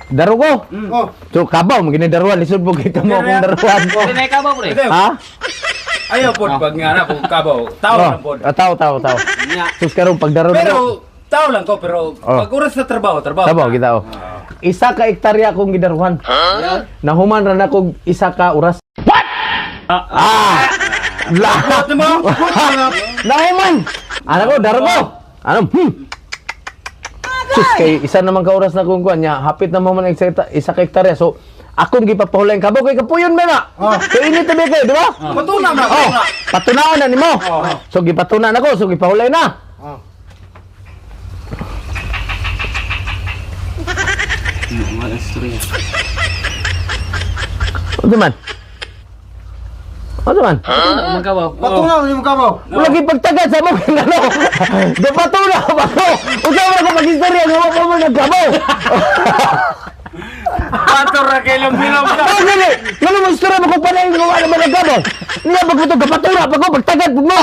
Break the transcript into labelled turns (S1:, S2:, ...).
S1: Daro ko.
S2: Oh.
S1: So kabaw mo gini daruan lisod po kay kamo akong daruan.
S3: Pre ka ba pre?
S1: Ha?
S2: Ayaw po pag nga na po kabaw. Tao lang po.
S1: Tao.
S3: Nya.
S1: Sus karon pag daro na.
S2: Pero tao lang ko pero pag oras sa trabaho.
S1: Trabaho kita oh. Isa ka hektarya akong gidaruhan. Nahuman ra na kog isa ka oras. What? Lahat
S2: mo?
S1: Nahuman. Ano ko daro ko. Ano? Sus kay isa naman ka oras na kung kuan nya hapit na mo man isa ka hektarya. So akong gipapahulay kabaw kay kapuyon ba na? So init tabi kay, di ba?
S2: Patuna na.
S1: Patunaon na nimo. So gipatunan ako, so gipahulay na.
S3: Wala istorya.
S1: Ano man? Ano man?
S3: Ano ka ba?
S2: Patuna mo kabaw.
S1: Wala kay pagtagad sa mo kay ano. Do patuna ba ko? Usa man ko magistorya nga mo mo nagkabaw.
S2: Pato ra kay lambilaw ka.
S1: Oh, dili. Ngano mo istorya mo ko pa na nga naman nagkabaw. Niya pag mo to kapatuna pag ko pagtagad pug mo.